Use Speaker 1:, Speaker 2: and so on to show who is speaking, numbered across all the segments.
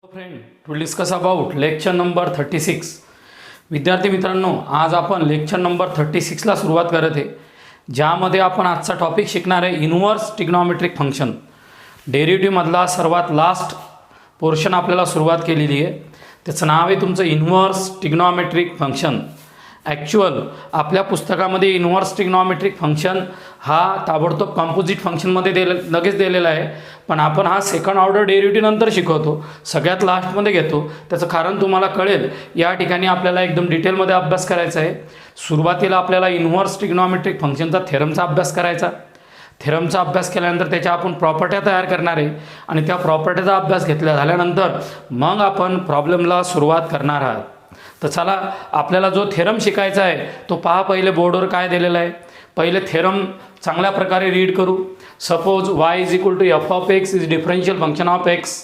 Speaker 1: Friend to discuss about lecture number 36. विद्यार्थी मित्रांनो, आज आपण लेक्चर नंबर 36ला सुरुवात करत आहे, ज्यामध्ये आपण आजचा टॉपिक शिकणार आहे इन्व्हर्स ट्रिग्नॉमेट्रिक फंक्शन. डेरिव्हेटिव्हमधला सर्वात लास्ट पोर्शन आपल्याला सुरुवात केलेली आहे. त्याचं नाव आहे तुमचं इन्व्हर्स ट्रिग्नॉमेट्रिक फंक्शन. ॲक्च्युअल आपल्या पुस्तकामध्ये इन्व्हर्स ट्रिग्नॉमेट्रिक फंक्शन हा ताबडतोब कंपोजिट फंक्शनमध्ये लगेच दिलेला आहे, पण आपण हा सेकंड ऑर्डर डेरिव्हेटिव्ह नंतर शिकवतो, सगळ्यात लास्टमध्ये घेतो. त्याचं कारण तुम्हाला कळेल. या ठिकाणी आपल्याला एकदम डिटेलमध्ये अभ्यास करायचा आहे. सुरुवातीला आपल्याला इन्व्हर्स ट्रिग्नॉमेट्रिक फंक्शनचा थेरमचा अभ्यास करायचा. थेरमचा अभ्यास केल्यानंतर त्याच्या आपण प्रॉपर्ट्या तयार करणार आहे आणि त्या प्रॉपर्टीचा अभ्यास झाल्यानंतर मग आपण प्रॉब्लेमला सुरुवात करणार आहात. तर चला, आपल्याला जो थेरम शिकायचा आहे तो पहा. पहिले बोर्डवर काय दिलेलं आहे, पहिले थेरम चांगल्या प्रकारे रीड करू. Suppose y is equal to f of x is differential function of x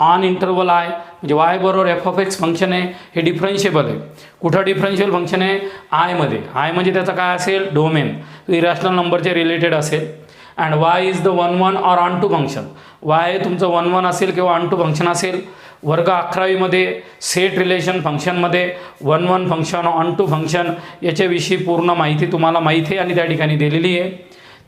Speaker 1: on interval I. म्हणजे y बरोबर एफ ऑफ एक्स फंक्शन आहे, हे डिफरन्शिएबल आहे. कुठं डिफरन्शियल फंक्शन आहे? आयमध्ये. आय म्हणजे त्याचा काय असेल? डोमेन. इरॅशनल नंबरचे रिलेटेड असेल. And y is the 1 1 or onto function. y हे तुमचं 1 1 असेल किंवा ऑन टू फंक्शन असेल. वर्ग 11वीमध्ये सेट रिलेशन फंक्शनमध्ये 1 1 फंक्शन ऑन टू फंक्शन याच्याविषयी पूर्ण माहिती तुम्हाला माहिती आहे आणि त्या ठिकाणी दिलेली आहे.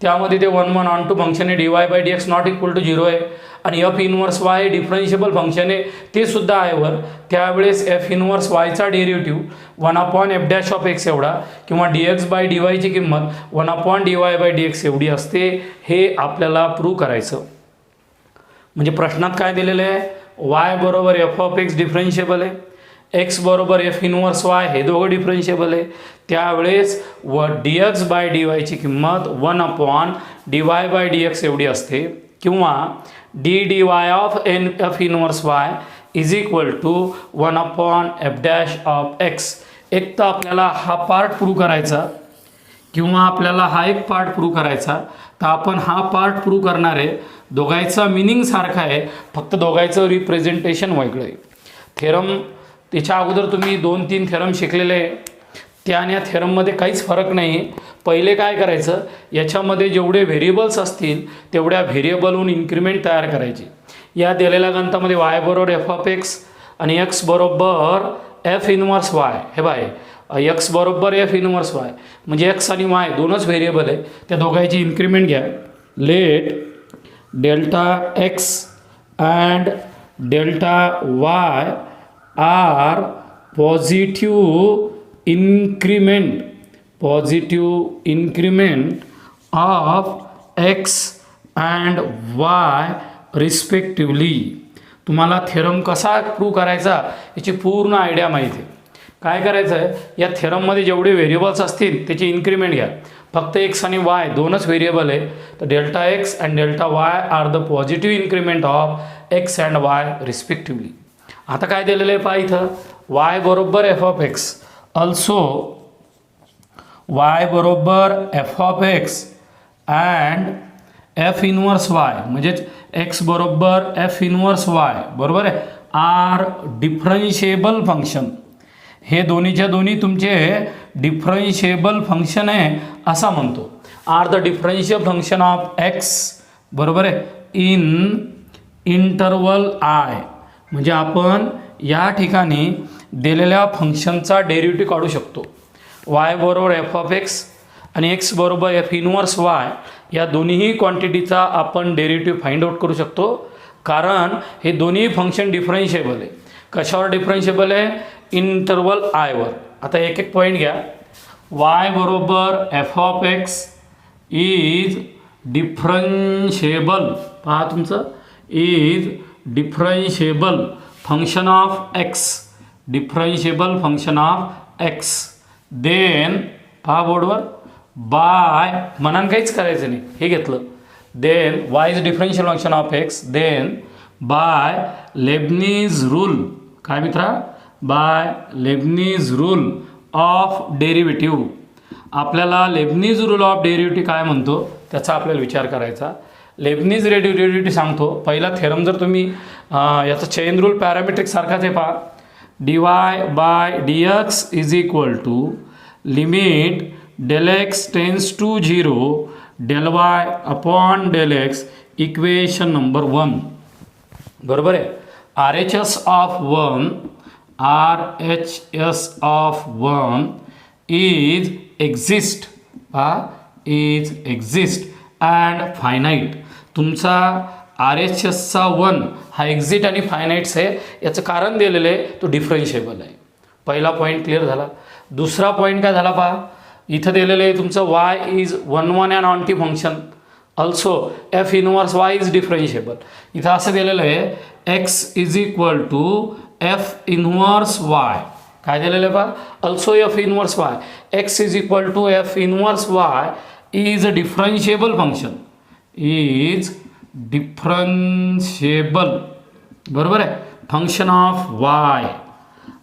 Speaker 1: त्यामध्ये ते 1 1 ऑन टू फंक्शन आहे, dy/dx नॉट इक्वल टू 0 आहे. आणि एफ इनवर्स वाय हे डिफरन्शिएबल फंक्शन आहे, ते सुद्धा आहे वर. त्यावेळेस एफ इनवर्स वायचा डेरिव्हेटिव्ह 1/f ऑफ एक्स एवढा किंवा dx/dy ची किंमत 1/dy/dx एवढी असते. हे आपल्याला प्रूव्ह करायचं. म्हणजे प्रश्नात काय दिलेलं आहे? y बरोबर एफ ऑफ एक्स डिफरन्शिएबल आहे, एक्स बरोबर एफ इनवर्स वाय हे दोघं डिफरन्शिएबल आहे. त्यावेळेस dx/dy ची किंमत 1/dy/dx एवढी असते किंवा dy of f inverse y is equal to 1/f of x. एक तर आपल्याला हा पार्ट प्रूव्ह करायचा किंवा आपल्याला हा एक पार्ट प्रूव्ह करायचा. तर आपण हा पार्ट प्रूव्ह करणार आहे. दोघांचा मिनिंग सारखा आहे, फक्त दोघांचं रिप्रेझेंटेशन वेगळं आहे. थेरम त्याच्या अगोदर तुम्ही 2-3 थेरम शिकलेले आहे, त्या आणि या थेरममध्ये काहीच फरक नाही. पहिले काय करायचं, याच्यामध्ये जेवढे व्हेरिएबल्स असतील तेवढ्या व्हेरिएबलहून इन्क्रिमेंट तयार करायची. या दिलेल्या गणितामध्ये y बरोबर एफ ऑफ एक्स आणि x बरोबर एफ इनवर्स वाय. हे बाय x बरोबर एफ इनवर्स वाय म्हणजे x आणि y दोनच व्हेरिएबल आहे, त्या दोघांची इन्क्रिमेंट घ्या. Let delta x and delta y are positive increment of x and y रिस्पेक्टिव्हली. तुम्हाला थेरम कसा प्रूव्ह करायचा याची पूर्ण आयडिया माहिती आहे. काय करायचं आहे, या थेरममध्ये जेवढे व्हेरिएबल्स असतील त्याची इन्क्रिमेंट घ्या. फक्त एक्स आणि वाय दोनच व्हेरिएबल आहे, तर delta x and delta y are the positive increment of x and y respectively. आता काय दिलेलं आहे पहा इथं, वाय बरोबर f of x, also y बरोबर f of x and f inverse y म्हणजेच एक्स बरोबर एफ इनवर्स वाय बरोबर आहे, आर डिफरन्शिएबल फंक्शन. हे दोन्हीच्या दोन्ही तुमचे डिफरन्शिएबल फंक्शन आहे असं म्हणतो. Are the differential function of x बरोबर आहे इन इंटरवल आय. म्हणजे आपण या ठिकाणी दिलेल्या फंक्शनचा डेरिव्हेटिव्ह काढू शकतो. वाय बरोबर एफ ऑफ एक्स आणि एक्स बरोबर एफ इनवर्स वाय या दोन्हीही क्वांटिटीचा आपण डेरिव्हेटिव्ह फाइंड आउट करू शकतो, कारण हे दोन्ही फंक्शन डिफरन्शिएबल आहे. कशावर डिफरन्शिएबल आहे? इंटरवल आयवर. आता एक एक पॉईंट घ्या. वाय बरोबर f of x is differentiable, पहा तुमचं is differentiable function of x, differentiable function of x. Then पहा बोर्डवर बाय मनान काहीच करायचं नाही, हे घेतलं. Then y is differential function of x, then by Leibniz rule. काय मित्रा? By Leibniz rule of derivative. आपल्याला लेबनीज रूल ऑफ डेरिव्हेटिव्ह काय म्हणतो त्याचा आपल्याला विचार करायचा. लेबनीज डेरिव्हेटिव्ह सांगतो. पहिला थेरम जर तुम्ही याचा चेन रूल पॅरामेट्रिक सारखाच आहे पहा. dy/dx is equal to limit del x tends to 0 del y upon del x equation number 1 बरोबर आहे. RHS of 1 RHS of 1 is exist and finite. तुमचा RHS चा 1 हा एक्झिट आणि फायनाईट्स आहे. याचं कारण दिलेलं आहे, तो डिफरन्शिएबल आहे. पहिला पॉईंट क्लिअर झाला. दुसरा पॉईंट काय झाला पहा, इथं दिलेलं आहे तुमचं y is 1 1 and onto function, also f inverse y is differentiable. इथं असं दिलेलं आहे x is equal to f inverse y. काय दिलेलं आहे पहा, also f inverse y. x is equal to f inverse y is a differentiable function, is differentiable, बरोबर आहे, फंक्शन ऑफ y.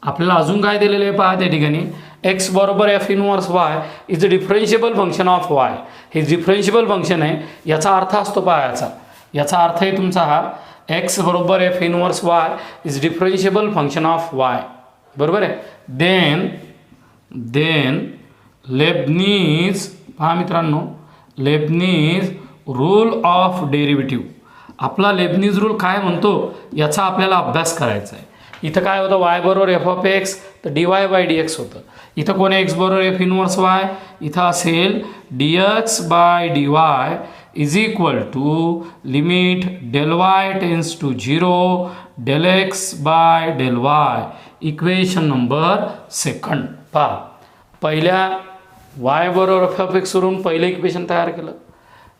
Speaker 1: आपल्याला अजून काय दिलेलं आहे पहा त्या ठिकाणी, x बरोबर f inverse y is a differentiable function of y. हे डिफरन्शिएबल फंक्शन आहे. याचा अर्थ असतो पहा, याचा अर्थ आहे तुमचा हा x बरोबर f inverse y is differentiable function of y, बरोबर आहे. देन लेबनीज, पहा मित्रांनो, लेबनीज रूल ऑफ डेरिव्हेटिव्ह. आपला लेबनीज रूल काय म्हणतो याचा आपल्याला अभ्यास करायचा आहे. इथं काय होतं, y बरोबर एफ ऑफ एक्स तर dy बाय dx होतं. इथं कोण एक्स बरोबर एफ इनवर्स y, इथं असेल dx by dy is equal to limit del y tends to 0 del x by del y. Equation number second. पहा, पहिल्या y बरोबर एफ ऑफ एक्स वरून पहिलं इक्वेशन तयार केलं.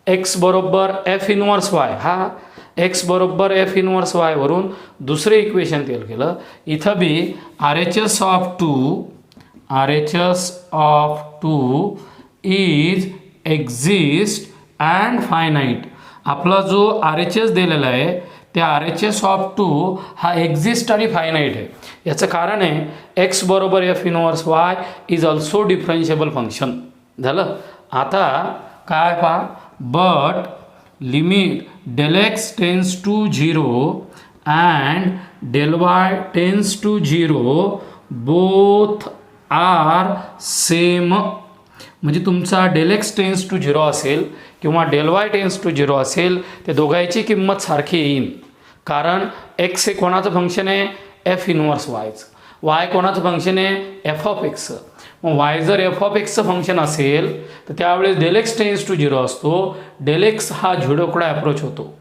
Speaker 1: x बरोबर एफ इनवर्स y, हा x बरोबर एफ इनवर्स y वरून दुसरे इक्वेशन तयार केलं. इथं बी RHS of 2 is exist and finite. आपला जो RHS दिलेला आहे त्या RHS ऑफ 2 हा एक्झिस्ट आणि फायनाईट आहे. याचं कारण आहे x बरोबर f inverse y is also differentiable function. झालं. आता काय पहा, but limit del x tends to 0 and del y tends to 0 both are same. म्हणजे तुमचा डेल x टेन्स टू 0 असेल किंवा डेल y टेन्स टू 0 असेल, ते दोघांची किंमत सारखी येईल. कारण x हे कोणाचं फंक्शन आहे, एफ इनवर्स वायचं. y कोणाचं फंक्शन आहे, एफ ऑफ एक्सचं. मग y जर एफ ऑफ एक्सचं फंक्शन असेल तर त्यावेळेस डेल एक्स टेन्स टू 0 असतो. डेल एक्स हा 0कडे अप्रोच होतो.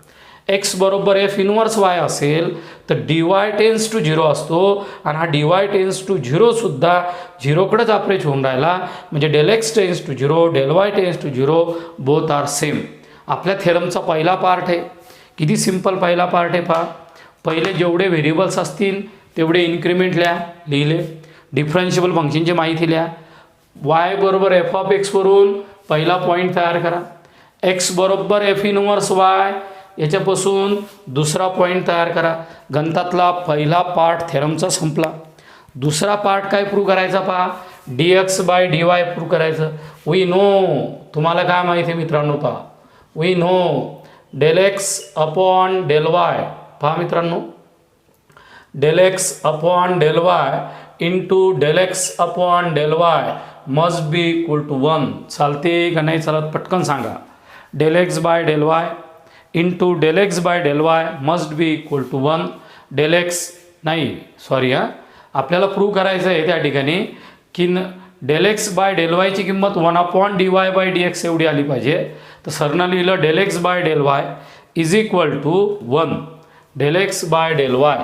Speaker 1: x बरोबर एफ इनवर्स y असेल तर dy टेन्स टू 0 असतो आणि हा dy टेन्स टू 0 सुद्धा 0कडेच अप्रोच होऊन राहिला. म्हणजे del x tends to 0 del y tends to 0 both are same. आपल्या थेरमचा पहिला पार्ट आहे. किती सिंपल पहिला पार्ट आहे पहा. पहिले जेवढे व्हेरिएबल्स असतील तेवढे इन्क्रिमेंट लिहिले. डिफरन्शिएबल फंक्शनची माहिती लिहा. y बरोबर एफ ऑफ एक्स वरून पहिला पॉईंट तयार करा. x बरोबर एफ इनवर्स y याच्यापासून दुसरा पॉईंट तयार करा. गणितातला पहिला पार्ट थेरमचा संपला. दुसरा पार्ट काय प्रूव्ह करायचा पहा, dx बाय dy प्रूव्ह करायचं. वी नो, तुम्हाला काय माहिती आहे मित्रांनो पहा, we know del x upon del y. पहा मित्रांनो, del x upon del y into del x upon del y must be equal to 1. चालते का नाही चालत, पटकन सांगा. Del x by del y into del x by del y must be equal to 1. Del x नाही, sorry आपल्याला prove करायचं आहे त्या ठिकाणी की डेल एक्स बाय डेल वायची किंमत 1 अपॉन dy बाय dx एवढी आली पाहिजे. तर सरनं लिहिलं del x by del y is equal to 1 del x by del y.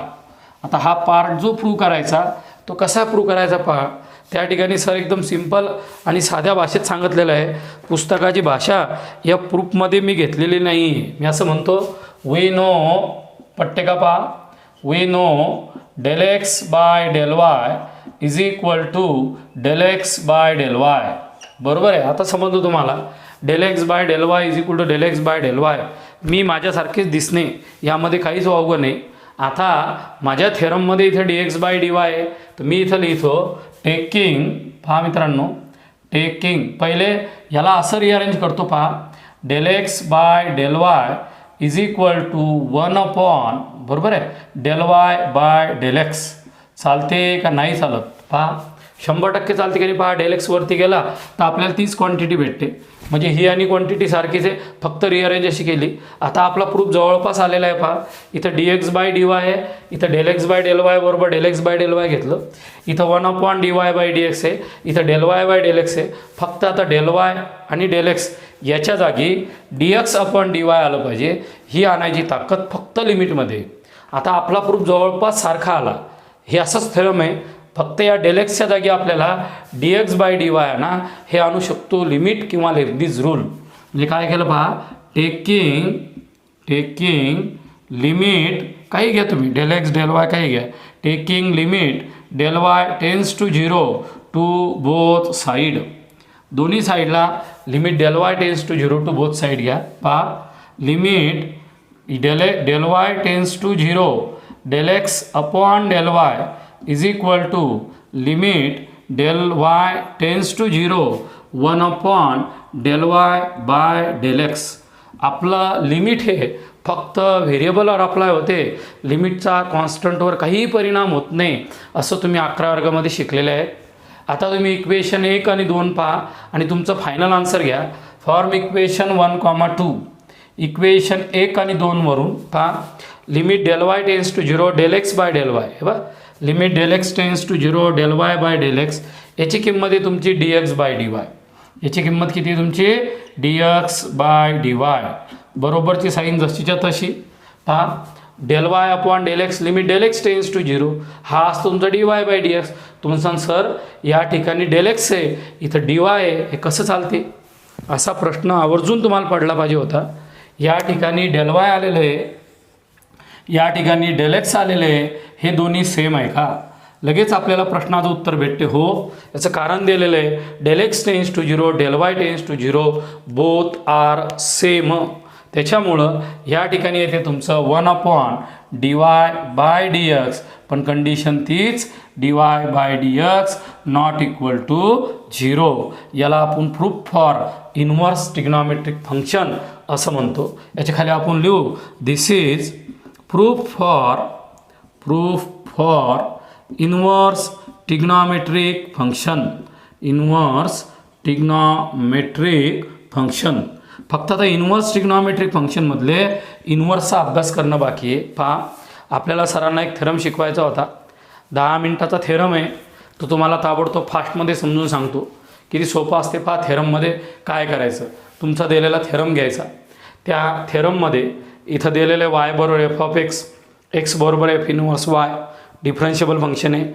Speaker 1: आता हा पार्ट जो प्रूव्ह करायचा तो कसा प्रूव्ह करायचा पहा. त्या ठिकाणी सर एकदम सिंपल आणि साध्या भाषेत सांगितलेलं आहे. पुस्तकाची भाषा या प्रूफमध्ये मी घेतलेली नाही आहे. मी असं म्हणतो, वी नो, पट्टे का पहा, we know del x by del y is equal to del x by del y. बरोबर आहे. आता समजतो तुम्हाला, del x by del y is equal to del x by del y. मी माझ्यासारखेच दिसणे यामध्ये काहीच वावगं नाही. आता माझ्या थेरममध्ये इथे dx बाय dy आहे, तर मी इथं लिहितो टेकिंग, पहा मित्रांनो, टेकिंग पहिले याला असं रिअरेंज करतो पहा, del x by del y is equal to 1 upon, बरोबर आहे, del y by del x. चालते का नाही चालत पहा. 100% चालते की नाही पहा, डेल एक्स वरती गेला तर आपल्याला तीच क्वांटिटी भेटते. म्हणजे ही आणि क्वांटिटी सारखीच आहे, फक्त रिअरेंज अशी केली. आता आपला प्रूफ जवळपास आलेला आहे पहा. इथं d x by d y आहे, इथं del x by del y बरोबर del x by del y घेतलं. इथं 1 dy बाय डी एक्स आहे, इथं del y by del x आहे. फक्त आता डेल वाय आणि डेल एक्स याच्या जागी d x upon d y आलं पाहिजे. ही आणायची ताकद फक्त लिमिटमध्ये. आता आपला प्रूफ जवळपास सारखा आला. हे असंच थेरम आहे, फक्त या डेल एक्सच्या जागी आपल्याला d x by d y ना हे आणू शकतो लिमिट किंवा लेब्निझ रूल. म्हणजे काय केलं पहा, टेकिंग लिमिट काही घ्या तुम्ही, डेल एक्स डेल वाय काही घ्या. Taking limit del y tends to 0 to both side. दोन्ही साईडला limit del y tends to 0 to both side घ्या. पहा limit del y tends to 0 del x upon del y is equal to limit del y tends to 0 1 upon del y by del x. आपलं limit हे फक्त व्हेरिएबलवर apply होते, लिमिटचा कॉन्स्टंटवर काहीही परिणाम होत नाही, असं तुम्ही 11 वर्गामध्ये शिकलेले आहे. आता तुम्ही इक्वेशन 1 आणि 2 पहा आणि तुमचं फायनल आन्सर घ्या. फॉर्म इक्वेशन 1,2 इक्वेशन 1 आणि 2 वरून पहा limit del y tends to 0 del x by del y. हे बघा limit del x tends to 0 del y by del x. याची किंमत आहे तुमची d x by d y. याची किंमत किती आहे तुमची d x by d y. बरोबरची साईन जशीच्या तशी. पहा del y upon del x limit del x tends to 0 हा असतो तुमचा D y by d x. तुम्ही सांग सर या ठिकाणी डेल एक्स आहे, इथं डी वाय आहे, हे कसं चालते? असा प्रश्न आवर्जून तुम्हाला पडला पाहिजे होता. या ठिकाणी डेल वाय आलेलं आहे, या ठिकाणी डेल एक्स आलेलं आहे, हे दोन्ही सेम आहे का? लगेच आपल्याला प्रश्नाचं उत्तर भेटते हो. याचं कारण दिलेलं आहे del x tends to 0 del y tends to 0 both are same. त्याच्यामुळं या ठिकाणी येते तुमचं 1 upon d y by d x, पण कंडिशन तीच d y by d x not equal to 0. याला आपण proof for inverse trigonometric function असं म्हणतो. याच्या खाली आपण लिहू this is proof for inverse trigonometric function. फक्त आता इन्व्हर्स ट्रिग्नॉमेट्रिक फंक्शनमधले इन्व्हर्सचा अभ्यास करणं बाकी आहे. पहा आपल्याला सरांना एक थेरम शिकवायचा होता. 10 मिनिटाचा थेरम आहे, तो तुम्हाला ताबडतोब फास्टमध्ये समजून सांगतो. किती सोपं असते पहा. थेरममध्ये काय करायचं, तुमचा दिलेला थेरम घ्यायचा. त्या थेरममध्ये इथं दिलेले y बरोबर एफ ऑफ एक्स, एक्स बरोबर एफ इनवर्स वाय, डिफरन्शिएबल फंक्शन आहे.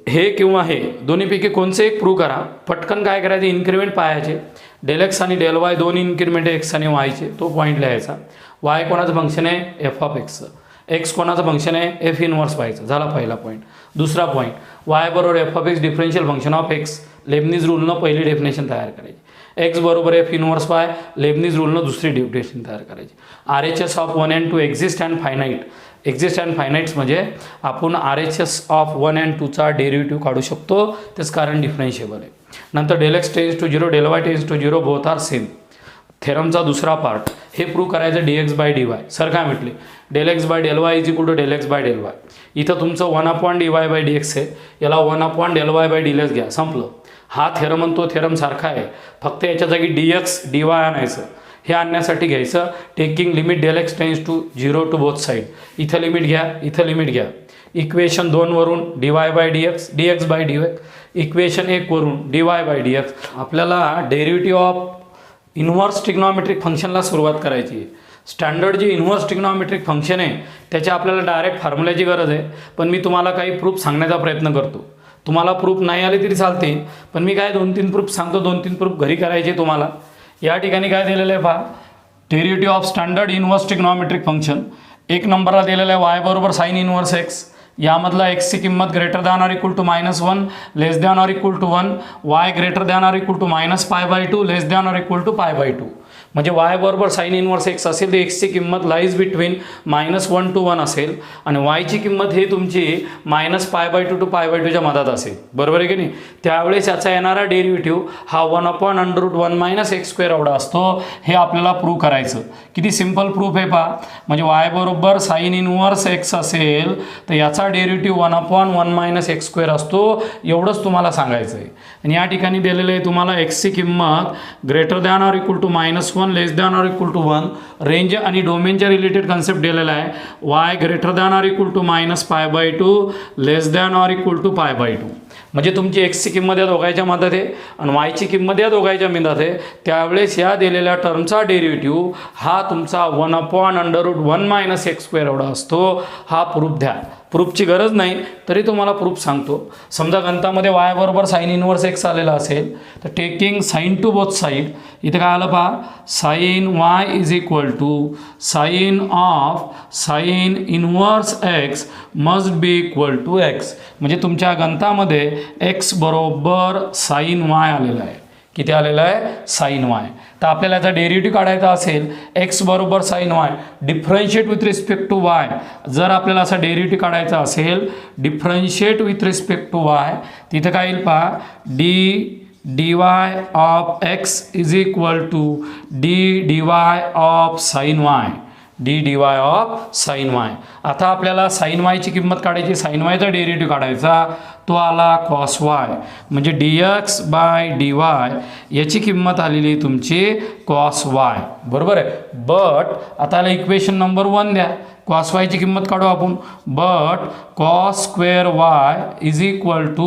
Speaker 1: हे किंवा हे दोन्हीपैकी कोणचं एक प्रूव्ह करा. पटकन काय करायचं, इन्क्रिमेंट पाहायचे. डेल एक्स आणि डेल वाय दोन इन्क्रिमेंट एक्स आणि वायचे, तो पॉईंट लिहायचा. वाय कोणाचं फंक्शन आहे एफ ऑफ एक्सचं, एक्स कोणाचं फंक्शन आहे एफ इनवर्स वायचं. झाला पहिला पॉईंट. दुसरा पॉईंट वाय बरोबर f of x differential function of x. Leibniz रूलनं पहिली डेफिनेशन तयार करायची. एक्स बरोबर एफ इनवर्स वाय लेबनिझ रूलनं दुसरी डेफिनेशन तयार करायची. R H S of 1 and 2 exist and finite. Exist and finites म्हणजे आपण R H S of 1 and 2चा डेरिव्हेटिव्ह काढू शकतो, तेच कारण डिफरन्शिएबल आहे. नंतर del x tends to 0 del y tends to 0 both are same. थेरमचा दुसरा पार्ट हे प्रूव्ह करायचं d x by d y. Sir काय म्हटले, del x by del y is equal to del x by del y. इथं तुमचं 1 upon d y by d x आहे, याला 1 upon del y by d x घ्या, संपलं. हा theorem आणि तो थेरम सारखा आहे, फक्त याच्या जागी डी एक्स डी वाय आणायचं. हे आणण्यासाठी घ्यायचं taking limit del x tends to 0 to both side. इथं लिमिट घ्या, इथं लिमिट घ्या. इक्वेशन 2 वरून d y by d x by d y. Equation 1 वरून d y by d x. आपल्याला डेरिव्हेटिव्ह ऑफ इन्व्हर्स ट्रिग्नॉमेट्रिक फंक्शनला सुरुवात करायची आहे. स्टँडर्ड जे इन्व्हर्स ट्रिग्नॉमेट्रिक फंक्शन आहे त्याच्या आपल्याला डायरेक्ट फॉर्म्युल्याची गरज आहे, पण मी तुम्हाला काही प्रूफ सांगण्याचा प्रयत्न करतो. तुम्हाला प्रूफ नाही आले तरी चालते, पण मी काय 2-3 प्रूफ सांगतो. 2-3 प्रूफ घरी करायचे तुम्हाला. या ठिकाणी काय दिलेलं आहे पहा, derivative of standard inverse trigonometric function. 1 नंबरला दिलेलं आहे वाय बरोबर साईन इन्व्हर्स एक्स. यामधला एक्सची किंमत greater than or equal to -1 less than or equal to 1, y greater than or equal to -π/2 less than or equal to π/2. म्हणजे y बरोबर sine inverse x असेल तर एक्सची किंमत लाईज बिटवीन -1 to 1 असेल आणि वायची किंमत ही तुमची -π/2 to π/2च्या मधात असेल, बरोबर आहे की नाही. त्यावेळेस याचा येणारा डेरिव्हेटिव्ह हा 1/√1 - x² एवढा असतो. हे आपल्याला प्रूव्ह करायचं. किती सिम्पल प्रूफ आहे पहा. म्हणजे y बरोबर साईन इनवर्स एक्स असेल तर याचा डेरिव्हेटिव्ह 1/1 - x² असतो. एवढंच तुम्हाला सांगायचं आहे. आणि या ठिकाणी दिलेलं आहे तुम्हाला एक्सची किंमत greater than or equal to -1 less than or equal to 1. Range आणि डोमेनच्या रिलेटेड कन्सेप्ट दिलेला आहे. y greater than or equal to -π/2 less than or equal to π/2. म्हणजे तुमची एक्सची किंमत या दोघांच्या मधात आहे आणि वायची किंमत या दोघांच्या मधात आहे. त्यावेळेस या दिलेल्या टर्मचा डेरिव्हेटिव्ह हा तुमचा 1/√1 - x² एवढा असतो. हा प्रूफ द्या. प्रूफची गरज नाही तरी तुम्हाला प्रूफ सांगतो. समजा गणितामध्ये y बरोबर साईन इनवर्स एक्स आलेला असेल तर taking sine to both side, इथे काय आलं पहा, sine y is equal to sine of sine inverse x must be equal to x. म्हणजे तुमच्या गणितामध्ये x बरोबर साईन y आलेला आहे. किती आलेलं आहे? Sine y. तर आपल्याला याचा डेरिव्हेटिव्ह काढायचा असेल एक्स बरोबर sine y differentiate with respect to y. जर आपल्याला असा डेरिव्हेटिव्ह काढायचा असेल differentiate with respect to y, तिथे काय येईल पहा, dy of x is equal to dy of sine y, dy of sine y. आता आपल्याला साईन वायची किंमत काढायची, साईन वायचा डेरिव्हेटिव्ह काढायचा, तो आला कॉस वाय. म्हणजे dx/dy याची किंमत आलेली तुमची कॉस वाय, बरोबर आहे. बट आता याला इक्वेशन नंबर 1 द्या. कॉस वायची किंमत काढू आपण. But cos square y is equal to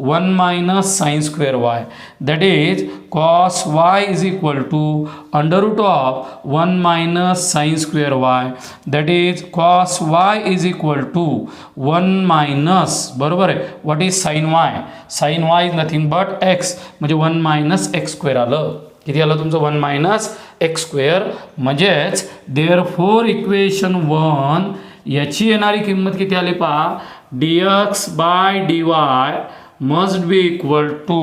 Speaker 1: 1 - sine square y. That is cos y is equal to √1 - sine square y. That is cos y is equal to 1 - बरोबर आहे, what is sine y. Sine y is nothing but x, म्हणजे 1 - x² आलं. किती आलं तुमचं? 1 - x². म्हणजेच therefore equation 1 याची येणारी किंमत किती आली पहा, dx/dy must be equal to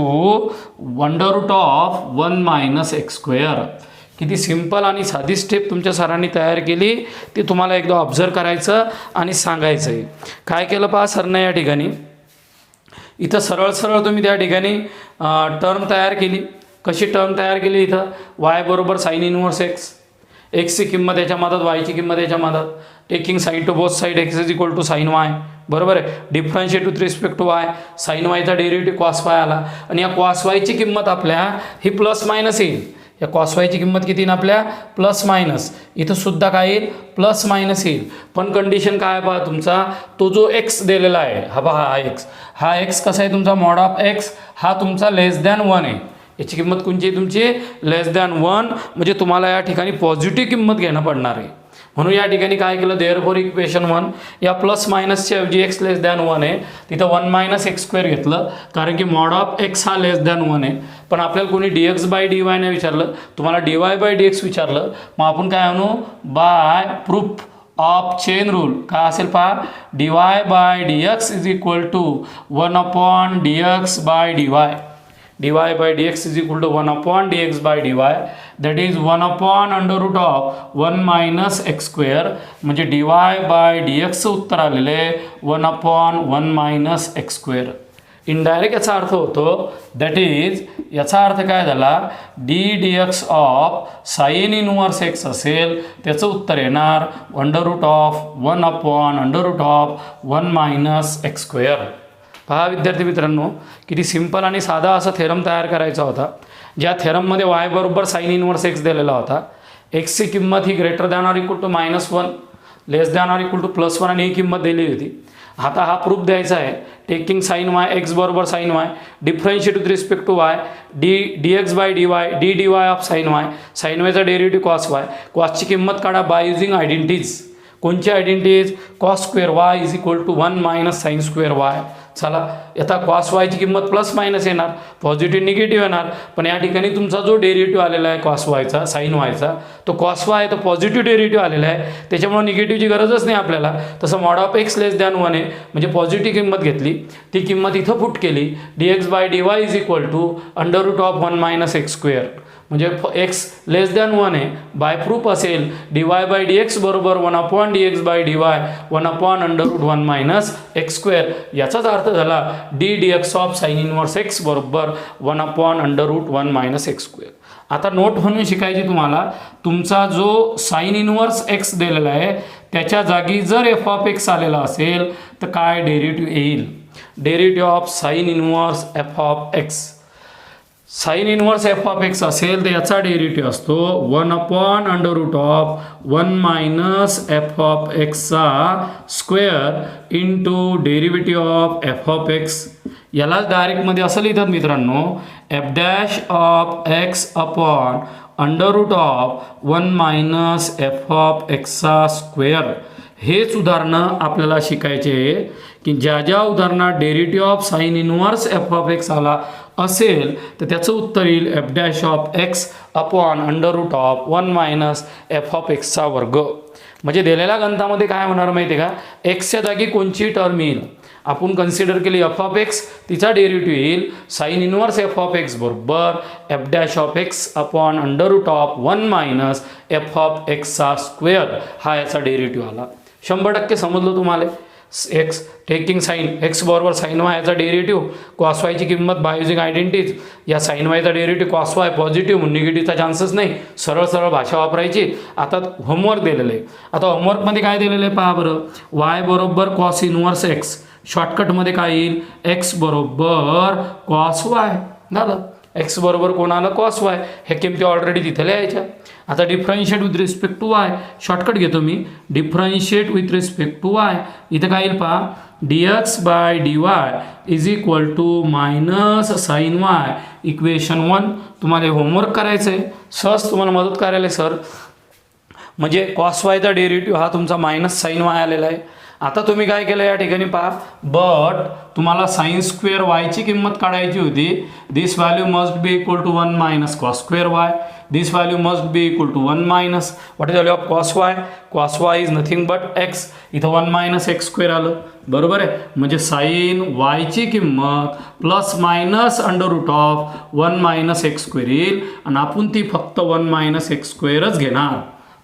Speaker 1: √1 - x². किती सिंपल आणि साधी स्टेप तुमच्या सरांनी तयार केली. ती तुम्हाला एकदा ऑब्झर्व करायचं आणि सांगायचं आहे. काय केलं पहा सरनं या ठिकाणी, इथं सरळ सरळ तुम्ही त्या ठिकाणी टर्म तयार केली. कशी टर्म तयार केली? इथं y बरोबर साईन इनवर्स एक्स, एक्सची किंमत याच्या मधात, वायची किंमत याच्या मधात. Taking sine to both side x is equal to sine y, बरोबर आहे. Differentiate with respect to y, sine वायचा डेरिव्हेटिव्ह कॉस वाय आला आणि या कॉस वायची किंमत आपल्या ही प्लस मायनस येईल. या कॉस वायची किंमत किती ना आपल्या प्लस मायनस. इथं सुद्धा काय येईल? प्लस मायनस येईल. पण कंडिशन काय आहे पहा, तुमचा तो जो एक्स दिलेला आहे हा पहा, हा एक्स कसा आहे तुमचा, मॉड ऑफ एक्स हा तुमचा लेस दॅन 1 आहे. याची किंमत कोणची आहे तुमची? लेस दॅन 1. म्हणजे तुम्हाला या ठिकाणी पॉझिटिव्ह किंमत घेणं पडणार आहे. म्हणून या ठिकाणी काय केलं, देअरफॉर इक्वेशन 1 या प्लस मायनसच्या ऐवजी एक्स लेस दॅन 1 आहे, तिथं 1 - x² घेतलं, कारण की मॉड ऑफ एक्स हा लेस दॅन 1 आहे. पण आपल्याला कोणी dx/dy नाही विचारलं, तुम्हाला dy/dx विचारलं. मग आपण काय आणू, by proof of chain rule काय असेल पहा, dy/dx is equal to 1/dx/dy. dy/dx is equal to 1/dx/dy. That is 1/√1 - x². म्हणजे dy/dx उत्तर आलेले 1/1 - x². इनडायरेक्ट याचा अर्थ होतो, दॅट इज याचा अर्थ काय झाला, dx of sine inverse x असेल त्याचं उत्तर येणार 1/1 - x². पहा विद्यार्थी मित्रांनो, किती सिंपल आणि साधा असा थेरम तयार करायचा होता. ज्या थेरममध्ये y बरोबर साईन इनवर्स एक्स दिलेला होता. एक्सची किंमत ही greater than or equal to -1 less than or equal to +1 आणि ही किंमत दिली होती. आता हा प्रूफ द्यायचा आहे. टेकिंग साईन वाय, एक्स बरोबर sine y, differentiate with respect to y, dx/dy, dy of sine y, sine वायचा डेरिव्हेटिव्ह कॉस वाय. कॉसची किंमत काढा बाय युझिंग आयडेंटिटीज. कोणची identities? Cos square y is equal to 1 - sine square y. चला आता cos वायची किंमत प्लस मायनस येणार, पॉझिटिव्ह निगेटिव्ह येणार. पण या ठिकाणी तुमचा जो डेरिव्हेटिव्ह आलेला आहे कॉस वायचा साईन वायचा, तो कॉस वाय तर पॉझिटिव्ह डेरिव्हेटिव्ह आलेला आहे, त्याच्यामुळे निगेटिव्हची गरजच नाही आपल्याला. तसं mod of x less than 1 आहे, म्हणजे पॉझिटिव्ह किंमत घेतली, ती किंमत इथं पुट केली. dx/dy is equal to under root of 1 minus x square, म्हणजे एक्स लेस दॅन 1 आहे. बाय प्रूफ असेल dy/dx बरोबर 1/dx/dy 1/√1 मायनस एक्स स्क्वेअर. याचाच अर्थ झाला dx of sine inverse x बरोबर 1/√1 मायनस एक्स स्क्वेअर. आता नोट म्हणून शिकायची तुम्हाला, तुमचा जो साइन इनवर्स एक्स दिलेला आहे त्याच्या जागी जर एफ ऑफ एक्स आलेला असेल तर काय डेरिव्हेटिव्ह येईल. Derivative of sine inverse f of x, sign inverse f of x असेल तर याचा डेरिव्हेटिव्ह असतो 1/√1 मायनस एफ ऑफ एक्सचा square into derivative of F of x. यालाच डायरेक्टमध्ये असं लिहितात मित्रांनो, F dash of x upon √1 minus f of एक्सचा स्क्वेअर. हेच उदाहरणं आपल्याला शिकायचे आहे की ज्या ज्या उदाहरणात derivative of sine inverse f of x आला असेल तर त्याचं उत्तर येईल F dash of x upon √1 minus f of एक्सचा वर्ग. म्हणजे दिलेल्या गणितामध्ये काय होणार माहिती आहे का, एक्सच्या जागी कोणची टर्म येईल आपण कन्सिडर केली एफ ऑफ एक्स, तिचा डेरिव्हेटिव्ह येईल sine inverse f of x बरोबर f dash of x upon √1 minus f of एक्सचा स्क्वेअर. हा याचा डेरिव्हेटिव्ह आला. 100% समजलं तुम्हाला. एक्स टेकिंग साइन एक्स बरोबर साइन वाय याचा डेरिव्हेटिव्ह, कॉस वायची किंमत बाय युजिंग आयडेंटिटीज, या साइन वायचा डेरिव्हेटिव्ह कॉस वाय पॉझिटिव्ह, निगेटिव्हचा चान्सच नाही, सरळ सरळ भाषा वापरायची. आता होमवर्क दिलेलं आहे. आता होमवर्कमध्ये काय दिलेलं आहे पहा बरं, वाय बरोबर कॉस इनवर्स एक्स, शॉर्टकटमध्ये काय येईल एक्स बरोबर कॉस वाय. झालं, एक्स बरोबर कोणाला कॉस वाय, ह्या किमती ऑलरेडी तिथे लिहायच्या. आता differentiate with respect to y, shortcut घेतो मी, differentiate with respect to y. इथं काय येईल पहा, dx/dy is equal to minus sine y equation 1. तुम्हाला होमवर्क करायचं आहे, सहज तुम्हाला मदत करायला सर. म्हणजे कॉस वायचा डेरिव्हेटिव्ह हा तुमचा मायनस साइन वाय आलेला आहे. आता तुम्ही काय केलं या ठिकाणी पहा, बट तुम्हाला साइन स्क्वेअर वायची किंमत काढायची होती. This value must be equal to 1 minus cos square y. This value must be equal to 1 minus what is value of cos y. Cos y is nothing but x. इथं 1 minus x square आलं, बरोबर आहे. म्हणजे sign वायची किंमत plus minus √1 minus x square येईल आणि आपण ती फक्त 1 मायनस एक्स स्क्वेअरच घेणार,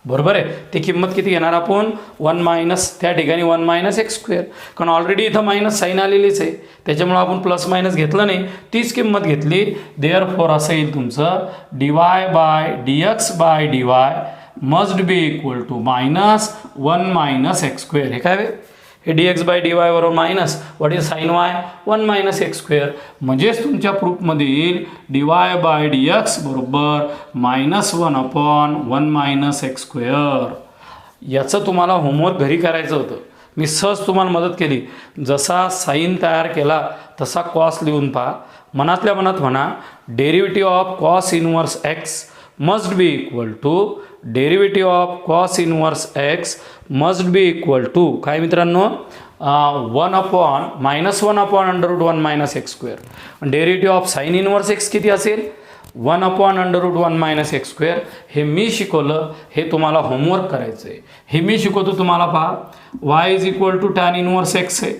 Speaker 1: बरोबर आहे. ती किंमत किती घेणार आपण 1 मायनस, त्या ठिकाणी 1 मायनस एक्स स्क्वेअर, कारण ऑलरेडी इथं मायनस साईन आलेलीच आहे, त्याच्यामुळे आपण प्लस मायनस घेतलं नाही, तीच किंमत घेतली. देअरफॉर असं येईल तुमचं dy/dx/dy must be equal to minus 1 minus x square. हे काय हे dx/dy बरोबर minus what is sine y 1 minus x square. म्हणजेच तुमच्या प्रूफमध्ये येईल dy/dx बरोबर -1/1 मायनस एक्स स्क्वेअर. याचं तुम्हाला होमवर्क घरी करायचं होतं, मी सहज तुम्हाला मदत केली. जसा साइन तयार केला तसा कॉस लिहून पहा, मनातल्या मनात म्हणा derivative of cos inverse x must be equal to derivative of cos inverse x must be equal to काय मित्रांनो 1/(-1/√1 minus x square. Derivative of sine inverse x किती असेल 1/√1 मायनस एक्स स्क्वेअर. हे मी शिकवलं, हे तुम्हाला होमवर्क करायचं आहे. हे मी शिकवतो तुम्हाला पहा, y is equal to tan inverse x आहे.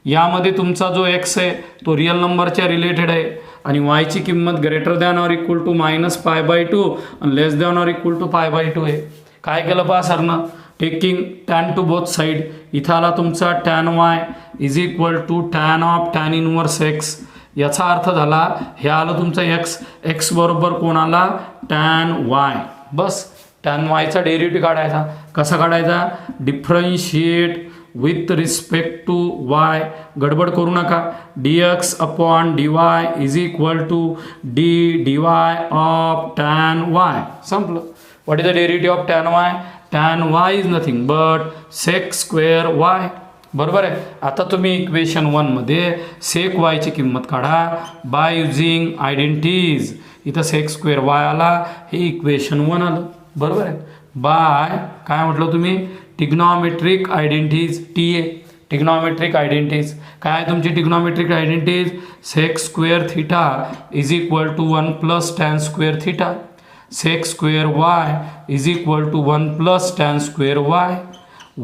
Speaker 1: यामध्ये तुमचा जो एक्स आहे तो रिअल नंबरच्या रिलेटेड आहे आणि वायची किंमत greater than or equal to -π/2 आणि less than or equal to π/2 आहे. काय केलं पहा सरनं, taking tan to both side. इथं आला तुमचा tan y is equal to tan of tan inverse x. याचा अर्थ झाला हे आलं तुमचं एक्स, एक्स बरोबर कोणाला टॅन वाय. बस टॅन वायचा डेरिव्हेटिव्ह काढायचा. कसा काढायचा, differentiate with respect to y, गडबड करू नका. dx/dy is equal to dy of tan y. संपलं. What is the derivative of tan y, tan y is nothing but sec square y, बरोबर आहे. आता तुम्ही इक्वेशन 1 मध्ये सेक वायची किंमत काढा बाय युजिंग आयडेंटिटीज. इथं सेक स्क्वेअर वाय आला, हे इक्वेशन 1 आलं, बरोबर आहे. बाय काय म्हटलं तुम्ही, trigonometric identities TA. Trigonometric identities. काय आहे तुमची trigonometric identities? Sec square theta is equal to 1 plus tan square theta. Sec square y is equal to 1 plus tan square y.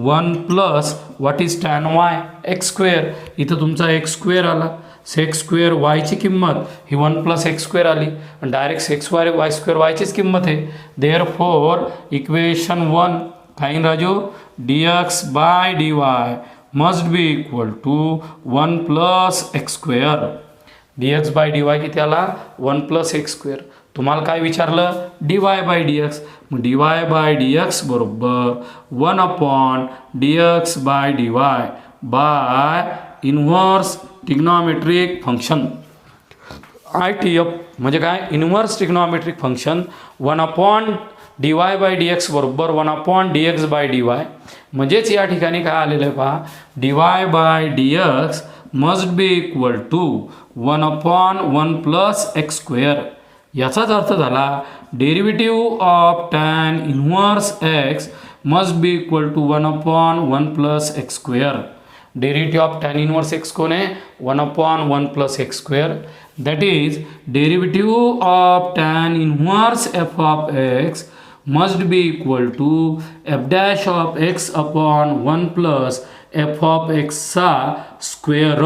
Speaker 1: 1 plus what is tan y? X square. इथं तुमचा x square आला. Sec square वायची किंमत ही 1 plus x square आली आणि direct sec y square वायचीच किंमत आहे. Therefore equation 1 काय Raju? D x by d y must be equal to 1 plus x square. D x by d y किती आला? 1 प्लस एक्स स्क्वेअर. तुम्हाला काय विचारलं? D y by d x. मग d y by d x बरोबर 1 upon d x by d y by inverse trigonometric function. I T F म्हणजे काय? Inverse trigonometric function 1 upon d y by d x बरोबर 1 upon d x by d y. म्हणजेच या ठिकाणी काय आलेलं आहे पहा, d y by d x must be equal to 1 upon 1 plus x square. याचाच अर्थ झाला derivative of tan inverse x must be equal to 1 upon 1 plus x square. Derivative of tan inverse x कोण आहे? 1 upon 1 plus x square. That is derivative of tan inverse f of x must be equal to f dash of x upon 1 plus f of एक्सचा square.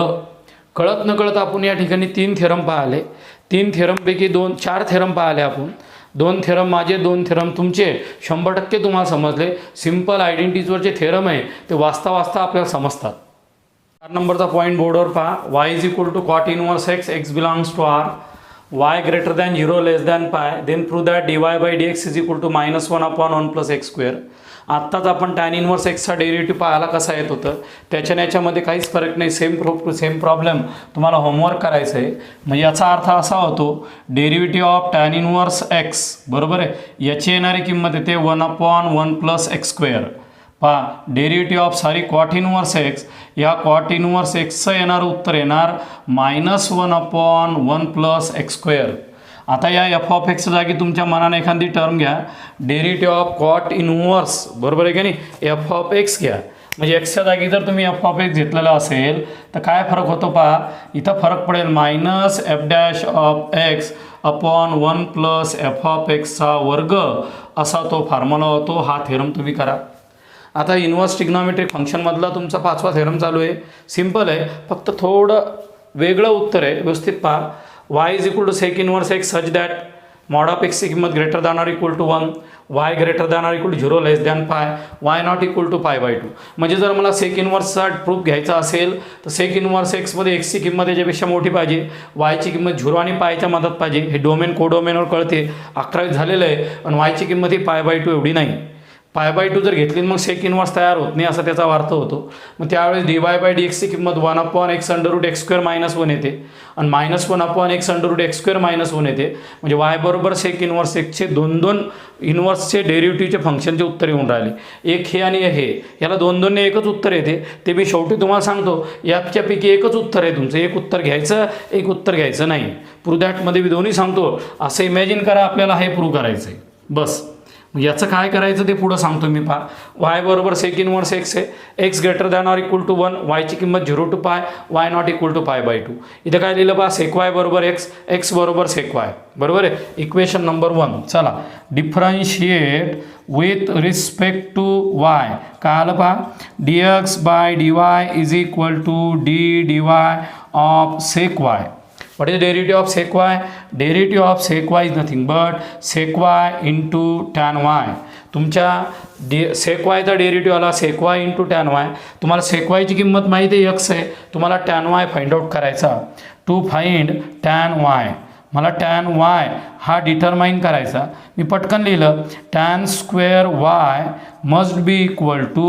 Speaker 1: कळत न कळत आपण या ठिकाणी 3 theorem पाहिले. 3 थेरमपैकी 4 थेरम पाहिले आपण. 2 थेरम माझे, 2 थेरम तुमचे. 100% तुम्हाला समजले. सिम्पल आयडेंटिटीजवरचे थेरम आहे ते वाचता वाचता आपल्याला समजतात. 4 नंबरचा पॉईंट बोर्डवर पहा. Y is equal to cot inverse x, x belongs to R, y greater than 0 less than pi, then prove that d y by d x is equal to -1 upon 1 plus x square. आत्ताच आपण tan inverse एक्सचा derivative पाहायला कसा येत होतं, याच्यामध्ये काहीच फरक नाही. सेम प्रॉब्लेम तुम्हाला होमवर्क करायचं आहे. मग याचा अर्थ असा होतो derivative of tan inverse x बरोबर आहे, याची येणारी किंमत येते 1 अपॉन 1 प्लस एक्स स्क्वेअर. पहा derivative of cot inverse x, या कॉट इनवर्स एक्सचं येणारं उत्तर येणार -1 अपॉन 1 प्लस एक्स स्क्वेअर. आता या एफ ऑफ एक्सच्या जागी तुमच्या मनाने एखादी टर्म घ्या, डेरिव्हेटिव्ह ऑफ कॉट इनवर्स बरोबर आहे की नाही, एफ ऑफ एक्स घ्या. म्हणजे एक्सच्या जागी जर तुम्ही एफ ऑफ एक्स घेतलेला असेल तर काय फरक होतो पहा, इथं फरक पडेल minus F dash of x upon 1 plus f of एक्सचा वर्ग असा तो फॉर्म्युला होतो. हा थेरम तुम्ही करा. आता इन्व्हर्स ट्रिग्नॉमेट्रिक फंक्शनमधला तुमचा 5वा थेरम चालू आहे. सिम्पल आहे, फक्त थोडं वेगळं उत्तर आहे. व्यवस्थित पहा. Y is equal to sec inverse x such that mod of एक्सची किंमत greater than or equal to 1, y greater than or equal to 0 less than pi, y not equal to π/2. म्हणजे जर मला सेक इन्व्हर्सचा प्रूफ घ्यायचा असेल तर सेक इन्व्हर्स एक्समध्ये एक्सची किंमत याच्यापेक्षा मोठी पाहिजे, वायची किंमत 0 आणि पायच्या मधात पाहिजे. हे डोमेन कोडोमेनवर कळते. 11वी झालेलं आहे पण वायची किंमत ही π/2 एवढी नाही. π/2 जर घेतली मग सेक इन्व्हर्स तयार होत नाही असा त्याचा अर्थ होतो. मग त्यावेळेस डी वाय बाय डी एक्सची किंमत 1 upon x under root x square -1 येते आणि -1 upon x under root x square -1 येते. म्हणजे वाय बरोबर सेक इन्व्हर्स एक्सचे 2 इन्व्हर्सचे डेरिव्हेटिव्हचे फंक्शनचे उत्तर येऊन राहिले. एक हे आणि हे, याला 2 ने एकच उत्तर येते. ते मी शेवटी तुम्हाला सांगतो याच्यापैकी एकच उत्तर आहे तुमचं. एक उत्तर घ्यायचं, एक उत्तर घ्यायचं नाही. प्रूव्ह दॅटमध्ये मी दोन्ही सांगतो. असं इमॅजिन करा आपल्याला हे प्रूव्ह करायचं आहे बस. मग याचं काय करायचं ते पुढं सांगतो मी. पहा वाय बरोबर सेक इन्व्हर्स एक्स आहे, x greater than or equal to 1, वायची किंमत 0 to π, y not equal to π/2. इथं काय लिहिलं पहा, सेक वाय बरोबर एक्स, एक्स बरोबर सेक वाय बरोबर आहे. Equation number 1. चला differentiate with respect to y. काय आलं पहा, d x by d y is equal to d y of sec y. What is the derivative of sec y? Derivative of sec y is nothing but sec y into tan y. तुमच्या sec y चा derivative आला sec y into tan y. तुम्हाला sec y ची किंमत माहिती आहे x आहे, तुम्हाला tan y फाइंड आउट करायचा. टू फाइंड tan y मला tan y हा डिटरमाइन करायचा. मी पटकन लिहिलं tan square y must be equal to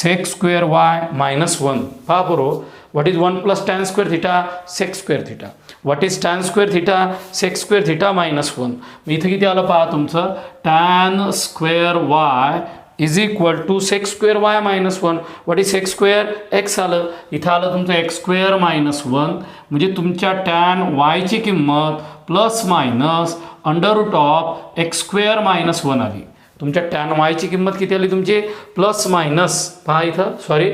Speaker 1: sec square y -1. पहा बरोबर. What is 1 plus tan square theta? Sec square theta. What is tan square theta? Sec square theta -1. इथं किती आलं पहा तुमचं, tan square y is equal to sec square y -1. What is sec square x आलं. इथं आलं तुमचं x square -1. म्हणजे तुमच्या टॅन वायची किंमत plus minus under root of x square -1 आली. तुमच्या टॅन वायची किंमत किती आली तुमची प्लस मायनस, पहा इथं सॉरी,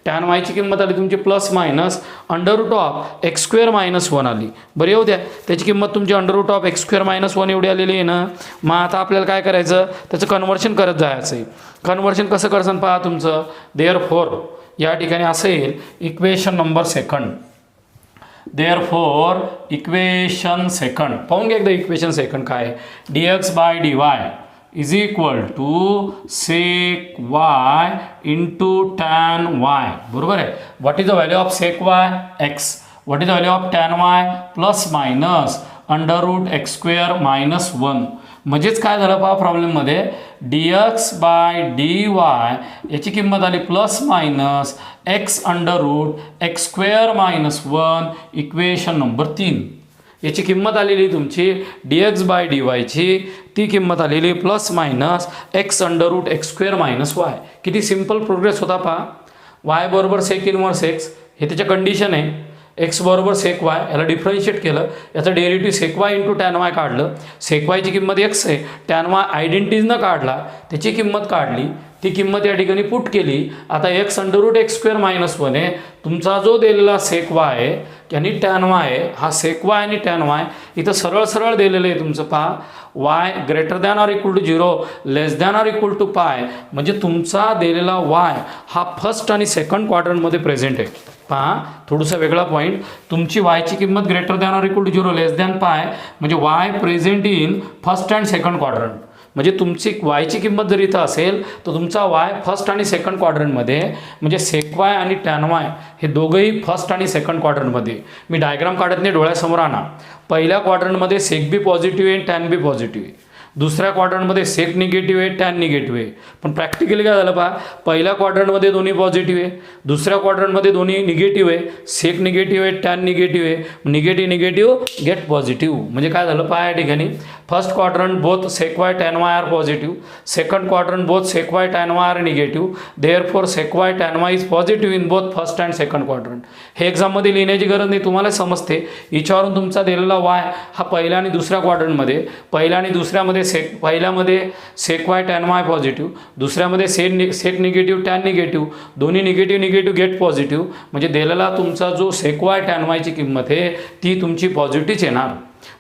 Speaker 1: टॅन वायची किंमत आली तुमची प्लस मायनस √(x²-1) आली. बरं येऊ द्या, त्याची किंमत तुमची √(x²-1) एवढी आलेली आहे ना. मग आता आपल्याला काय करायचं, त्याचं कन्व्हर्शन करत जायचं आहे. कन्व्हर्शन कसं करसान पहा तुमचं, देअरफॉर या ठिकाणी असेल equation number second. Therefore equation second पाहून घ्या एकदा, इक्वेशन सेकंड काय आहे, dx/dy is equal to sec y into tan y. बरोबर आहे. What is the value of sec y? x. What is the value of tan y? Plus minus √(x²-1). म्हणजेच काय झालं पहा प्रॉब्लेममध्ये, dx/dy याची किंमत आली plus minus x√(x²-1) equation number 3. याची किंमत आलेली तुमची dx/dy ती किंमत आलेली प्लस मायनस x√(x²-y). किती सिंपल प्रोग्रेस होता पहा. y बरोबर sec इनवर्स x हे त्याच्या कंडिशन आहे, x बरोबर sec y याला डिफरन्शिएट केलं, याचं derivative sec y into tan y काढलं. sec y ची किंमत x आहे, tan y आयडेंटिटीजनं काढला, त्याची किंमत काढली, ती किंमत या ठिकाणी पुट केली. आता x√(x²-1) आहे. तुमचा जो दिलेला sec y आहे आणि tan y आहे, हा sec y आणि tan y इथं सरळ सरळ दिलेलं आहे तुमचं पहा, y >= 0 < π. म्हणजे तुमचा दिलेला y हा फर्स्ट आणि सेकंड क्वाड्रंटमध्ये प्रेझेंट आहे. पहा थोडंसं वेगळा पॉईंट, तुमची y ची किंमत >= 0 < π म्हणजे y present in first and second quadrant. म्हणजे तुमची वायची किंमत जर इथं असेल तर तुमचा वाय फर्स्ट आणि सेकंड क्वाड्रंटमध्ये, म्हणजे सेक वाय आणि टॅन वाय हे दोघंही फर्स्ट आणि सेकंड क्वाड्रंटमध्ये. मी डायग्राम काढत नाही, डोळ्यासमोर आणा. पहिल्या क्वाड्रंटमध्ये सेक बी पॉझिटिव्ह आहे, टॅन बी पॉझिटिव्ह आहे. दुसऱ्या क्वाड्रंटमध्ये सेक निगेटिव्ह आहे, टॅन निगेटिव्ह आहे. पण प्रॅक्टिकली काय झालं पहा, पहिल्या क्वाड्रंटमध्ये दोन्ही पॉझिटिव्ह आहे, दुसऱ्या क्वाड्रंटमध्ये दोन्ही निगेटिव्ह आहे. सेक निगेटिव्ह आहे, टॅन निगेटिव्ह आहे. Negative negative get positive. म्हणजे काय झालं पहा, या ठिकाणी first quadrant both sec y tan y are positive, second quadrant both sec y tan y are negative. Therefore sec y tan y is positive in both first and second quadrant. हे एक्झाममध्ये लिहिण्याची गरज नाही, तुम्हाला समजते. याच्यावरून तुमचा दिलेला वाय हा पहिल्या आणि दुसऱ्या क्वाड्रंटमध्ये, पहिल्या आणि दुसऱ्यामध्ये पहिल्यामध्ये सेक वाय टॅन वाय पॉझिटिव्ह, दुसऱ्यामध्ये सेक निगेटिव्ह टॅन निगेटिव्ह, दोन्ही निगेटिव्ह निगेटिव्ह गेट पॉझिटिव्ह. म्हणजे दिलेला तुमचा जो सेक वाय टॅन वायची किंमत आहे ती तुमची पॉझिटिव्हच येणार.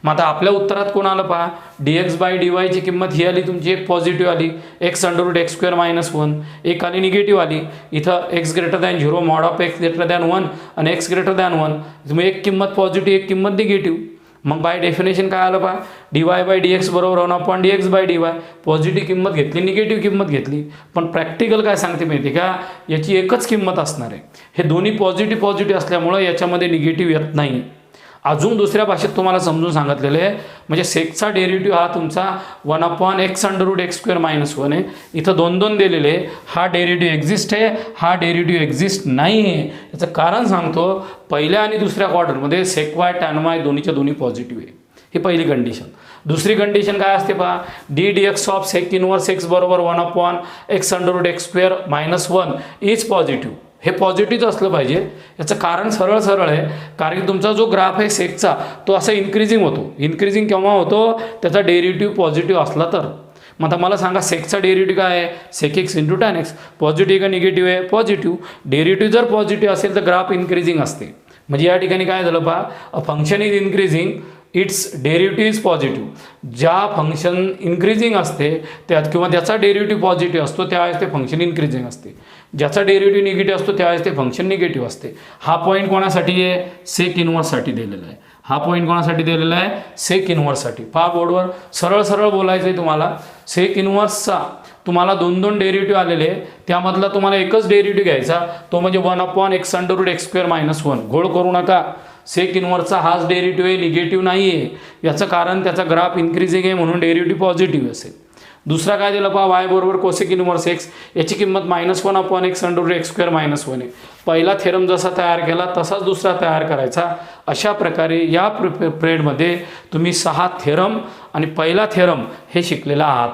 Speaker 1: मग आता आपल्या उत्तरात कोण आलं पहा, dx/dy ची किंमत ही आली तुमची, एक पॉझिटिव्ह आली x√(x²-1), एक आली निगेटिव्ह आली. इथं x > 0 mod of x > 1 आणि x > 1. मग एक किंमत पॉझिटिव्ह एक किंमत निगेटिव्ह. मग बाय डेफिनेशन काय आलं पहा, dy/dx बरोबर 1/dx/dy. पॉझिटिव्ह किंमत घेतली, निगेटिव्ह किंमत घेतली. पण प्रॅक्टिकल काय सांगते माहिती का, याची एकच किंमत असणार आहे. हे दोन्ही पॉझिटिव्ह असल्यामुळं याच्यामध्ये निगेटिव्ह येत नाही. अजून दुसऱ्या भाषेत तुम्हाला समजून सांगितलेलं आहे, म्हणजे सेकचा डेरिव्हेटिव्ह हा तुमचा 1/x√(x²-1) आहे. इथं दोन दोन दिलेले, हा डेरिव्हेटिव्ह एक्झिस्ट आहे, हा डेरिव्हेटिव्ह एक्झिस्ट नाही आहे. याचं कारण सांगतो, पहिल्या आणि दुसऱ्या क्वाड्रंटमध्ये सेक वाय टॅन वाय दोन्हीच्या दोन्ही पॉझिटिव्ह आहे. ही पहिली कंडिशन. दुसरी कंडिशन काय असते पहा, ddx of sec inverse x बरोबर 1/x√(x²-1) इज पॉझिटिव्ह. हे पॉझिटिव्ह असलं पाहिजे. याचं कारण सरळ आहे, कारण की तुमचा जो ग्राफ आहे सेकचा तो असा इन्क्रीजिंग होतो. इन्क्रीजिंग केव्हा होतो, त्याचा डेरिव्हेटिव्ह पॉझिटिव्ह असला तर. मग आता मला सांगा, सेकचा डेरिव्हेटिव्ह काय आहे, sec x into tan x. Positive का निगेटिव्ह आहे, पॉझिटिव्ह. डेरिव्हेटिव्ह जर पॉझिटिव्ह असेल तर ग्राफ इन्क्रीजिंग असते. म्हणजे या ठिकाणी काय झालं पहा, a function is increasing, it's derivative is positive. ज्या फंक्शन इन्क्रीजिंग असते त्यात किंवा त्याचा डेरिव्हेटिव्ह पॉझिटिव्ह असतो त्यावेळेस ते फंक्शन इन्क्रीजिंग असते. ज्याचा डेरिव्हेटिव्ह निगेटिव्ह असतो त्यावेळेस ते फंक्शन निगेटिव्ह असते. हा पॉईंट कोणासाठी आहे, सेक इनवर्ससाठी दिलेला आहे. हा पॉईंट कोणासाठी दिलेला आहे, सेक इनवर्ससाठी. पहा बोर्डवर सरळ बोलायचं आहे तुम्हाला. सेक इनवर्सचा तुम्हाला दोन डेरिव्हेटिव्ह आलेले, त्यामधला तुम्हाला एकच डेरिव्हेटिव्ह घ्यायचा, तो म्हणजे 1/x√(x²-1). घोळ करू नका. सेक इनवर्सचा हाच डेरिव्हेटिव्ह आहे, निगेटिव्ह नाही आहे. याचं कारण त्याचा ग्राफ इन्क्रीजिंग आहे म्हणून डेरिव्हेटिव्ह पॉझिटिव्ह असेल. दुसरा काय दिलं पहा, y बरोबर कोसेक इनवर्स x, याची किंमत -1/x√(x²-1) आहे. पहिला थेरम जसा तयार केला तसाच दुसरा तयार करायचा. अशा प्रकारे या पिरियडमध्ये तुम्ही 6 थेरम आणि पहिला थेरम हे शिकलेला आहात.